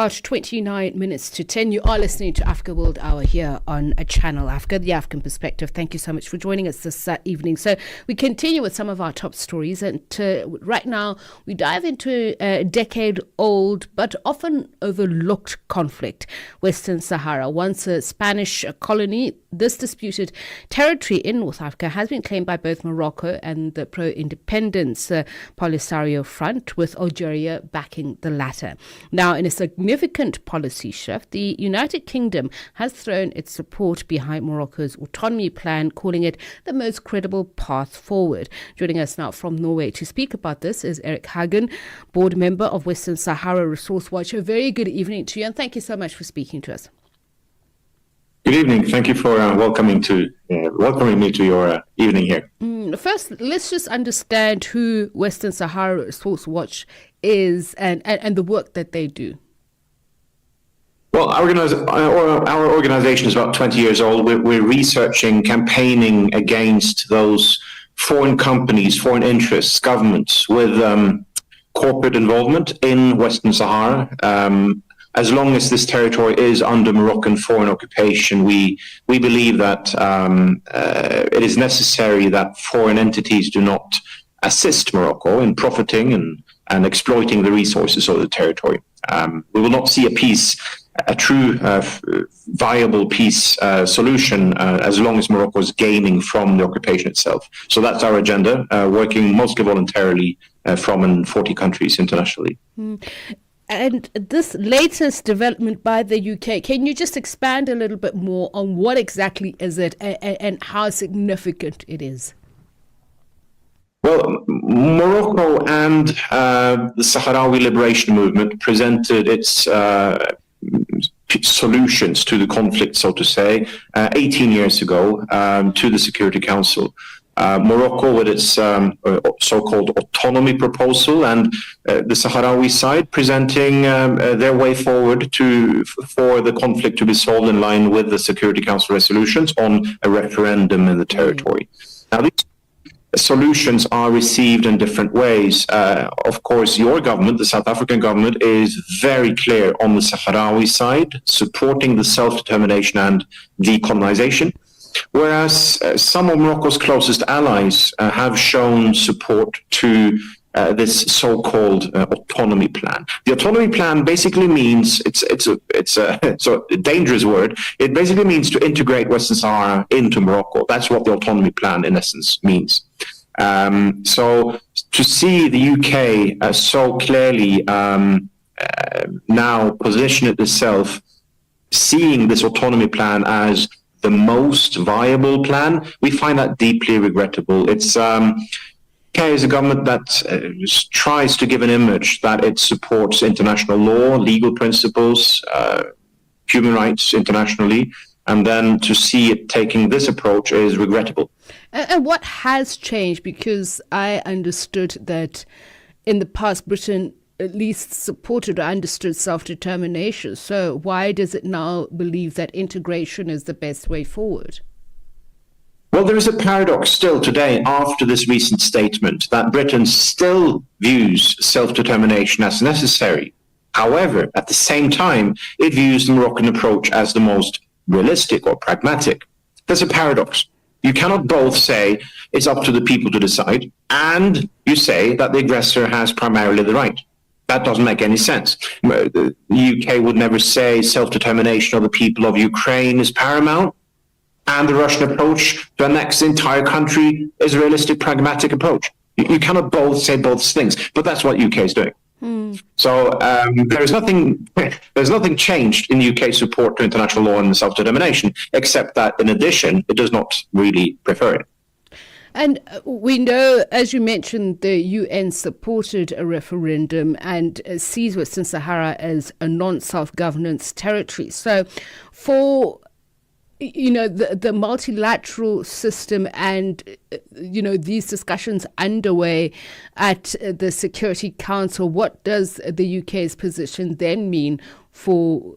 About 29 minutes to 10. You are listening to Africa World Hour here on Channel Africa, the African perspective. Thank you so much for joining us this evening. So we continue with some of our top stories, and right now we dive into a decade-old but often overlooked conflict. Western Sahara, once a Spanish colony, this disputed territory in North Africa has been claimed by both Morocco and the pro-independence Polisario Front, with Algeria backing the latter. Now, in a significant policy shift, the United Kingdom has thrown its support behind Morocco's autonomy plan, calling it the most credible path forward. Joining us now from Norway to speak about this is Erik Hagen, board member of Western Sahara Resource Watch. A very good evening to you, and thank you so much for speaking to us. Good evening. Thank you for welcoming me to your evening here. First, let's just understand who Western Sahara Resource Watch is and the work that they do. Well, our organization is about 20 years old. We're researching, campaigning against those foreign companies, foreign interests, governments with corporate involvement in Western Sahara. As long as this territory is under Moroccan foreign occupation, we believe that it is necessary that foreign entities do not assist Morocco in profiting and exploiting the resources of the territory. We will not see a true viable peace solution as long as Morocco is gaining from the occupation itself. So that's our agenda, working mostly voluntarily from 40 countries internationally. And this latest development by the UK, can you just expand a little bit more on what exactly is it and how significant it is? Well, Morocco and the Sahrawi Liberation Movement presented its solutions to the conflict, so to say, 18 years ago to the Security Council. Morocco with its so-called autonomy proposal, and the Sahrawi side presenting their way forward for the conflict to be solved in line with the Security Council resolutions on a referendum in the territory. Now, these solutions are received in different ways. Of course, your government, the South African government, is very clear on the Sahrawi side, supporting the self-determination and decolonization. Whereas some of Morocco's closest allies have shown support to this so-called autonomy plan. The autonomy plan basically means it's a dangerous word. It basically means to integrate Western Sahara into Morocco. That's what the autonomy plan, in essence, means. So to see the UK so clearly now position itself, seeing this autonomy plan as the most viable plan, we find that deeply regrettable. It's UK is a government that tries to give an image that it supports international law, legal principles, human rights internationally, and then to see it taking this approach is regrettable. And what has changed? Because I understood that in the past, Britain at least supported or understood self-determination. So why does it now believe that integration is the best way forward? Well, there is a paradox still today after this recent statement that Britain still views self-determination as necessary. However, at the same time, it views the Moroccan approach as the most realistic or pragmatic. There's a paradox. You cannot both say it's up to the people to decide and you say that the aggressor has primarily the right. That doesn't make any sense. The UK would never say self-determination of the people of Ukraine is paramount, and the Russian approach to annex the entire country is a realistic, pragmatic approach. You cannot both say both things, but that's what UK is doing. So there's nothing changed in UK support to international law and self-determination, except that in addition, it does not really prefer it. And we know, as you mentioned, the UN supported a referendum and sees Western Sahara as a non-self-governance territory. So for, the multilateral system and, these discussions underway at the Security Council, what does the UK's position then mean for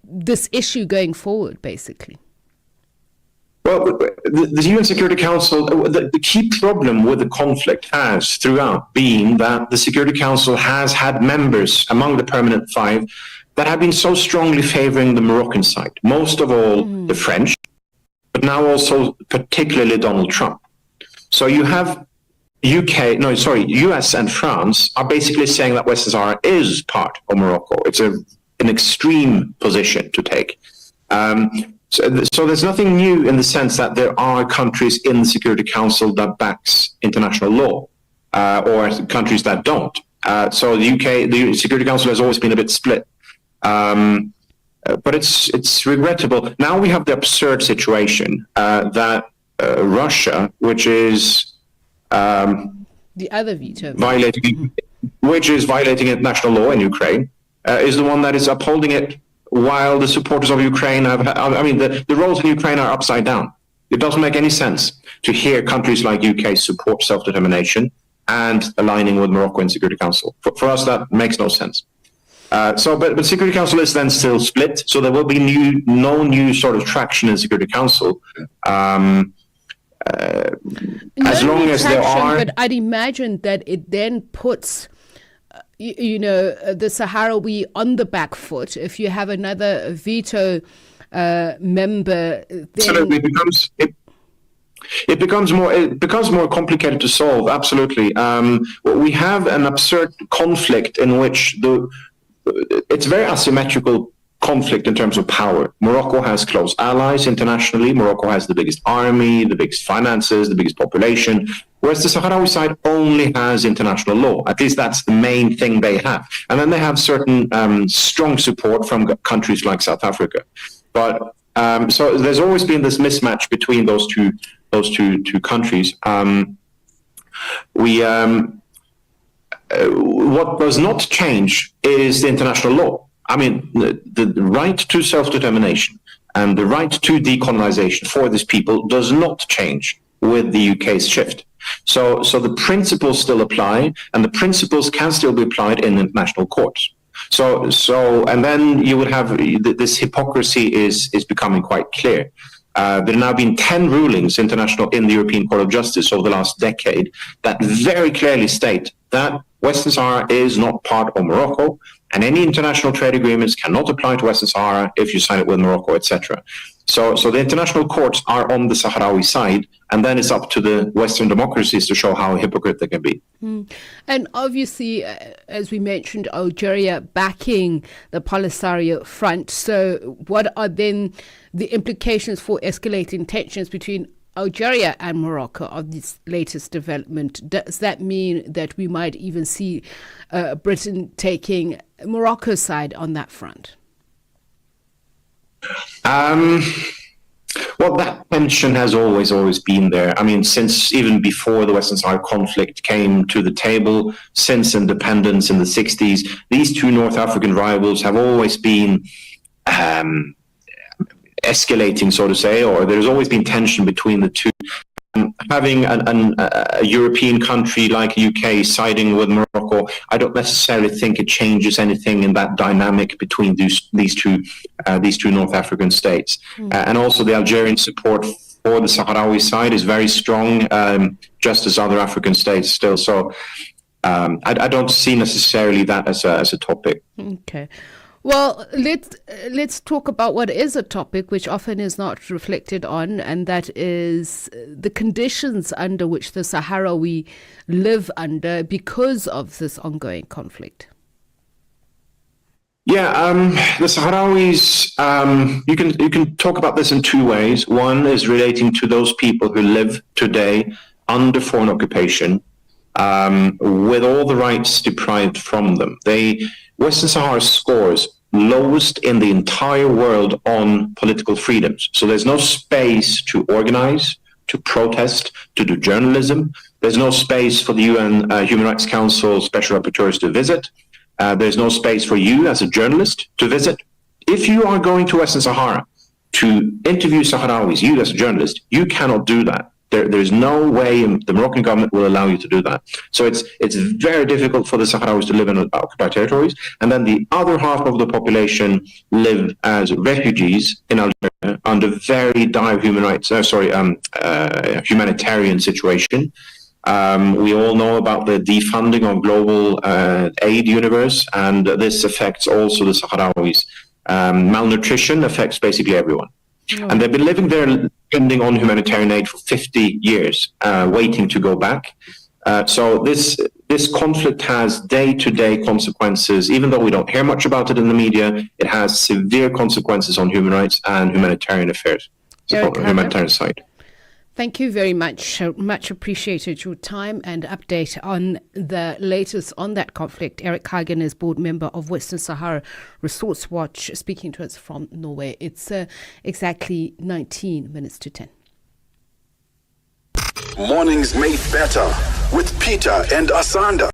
this issue going forward, basically? Well, the UN Security Council, the key problem with the conflict has throughout been that the Security Council has had members among the permanent five that have been so strongly favoring the Moroccan side, most of all the French, but now also particularly Donald Trump. So you have US and France are basically saying that Western Sahara is part of Morocco. It's an extreme position to take. So there's nothing new in the sense that there are countries in the Security Council that backs international law, or countries that don't. So the Security Council has always been a bit split. But it's regrettable. Now we have the absurd situation that Russia, which is the other veto, violating international law in Ukraine, is the one that is upholding it, while the supporters of Ukraine the roles in Ukraine are upside down. It doesn't make any sense to hear countries like UK support self-determination and aligning with Morocco in Security Council. For us, that makes no sense. But Security Council is then still split, so there will be no new sort of traction in Security Council. As long as there are... But I'd imagine that it then puts... the Sahrawi on the back foot. If you have another veto member, then... Absolutely, it becomes more complicated to solve. Absolutely, we have an absurd conflict in which it's very asymmetrical conflict in terms of power. Morocco has close allies internationally. Morocco has the biggest army, the biggest finances, the biggest population, whereas the Sahrawi side only has international law. At least that's the main thing they have. And then they have certain strong support from countries like South Africa. But so there's always been this mismatch between those two countries. What does not change is the international law. I mean, the right to self-determination and the right to decolonization for these people does not change with the UK's shift. So the principles still apply, and the principles can still be applied in international courts. And then you would have this hypocrisy is becoming quite clear. There have now been 10 rulings in the European Court of Justice over the last decade that very clearly state that Western Sahara is not part of Morocco, and any international trade agreements cannot apply to Western Sahara if you sign it with Morocco, etc. So the international courts are on the Sahrawi side, and then it's up to the Western democracies to show how hypocrite they can be. And obviously, as we mentioned, Algeria backing the Polisario Front. So what are then the implications for escalating tensions between Algeria and Morocco of this latest development? Does that mean that we might even see Britain taking Morocco's side on that front? Well, that tension has always been there. I mean, since even before the Western Sahara conflict came to the table, since independence in the 60s, these two North African rivals have always been escalating, so to say, or there's always been tension between the two. Having a European country like UK siding with Morocco, I don't necessarily think it changes anything in that dynamic between these two North African states. And also the Algerian support for the Sahrawi side is very strong, just as other African states still. So I don't see necessarily that as a topic. Okay. Well, let's talk about what is a topic which often is not reflected on, and that is the conditions under which the Sahrawi live under because of this ongoing conflict. Yeah, the Sahrawis, you can talk about this in two ways. One is relating to those people who live today under foreign occupation, with all the rights deprived from them. Western Sahara scores lowest in the entire world on political freedoms. So there's no space to organize, to protest, to do journalism. There's no space for the UN Human Rights Council special rapporteurs to visit. There's no space for you as a journalist to visit. If you are going to Western Sahara to interview Sahrawis, you as a journalist, you cannot do that. There's no way the Moroccan government will allow you to do that. So it's very difficult for the Sahrawis to live in occupied territories. And then the other half of the population live as refugees in Algeria under very dire humanitarian situation. We all know about the defunding of global aid universe, and this affects also the Sahrawis. Malnutrition affects basically everyone. And they've been living there depending on humanitarian aid for 50 years, waiting to go back. So this conflict has day-to-day consequences. Even though we don't hear much about it in the media, it has severe consequences on human rights and humanitarian affairs, humanitarian side. Thank you very much. Much appreciated your time and update on the latest on that conflict. Erik Hagen is board member of Western Sahara Resource Watch, speaking to us from Norway. It's exactly 19 minutes to 10. Mornings made better with Peter and Asanda.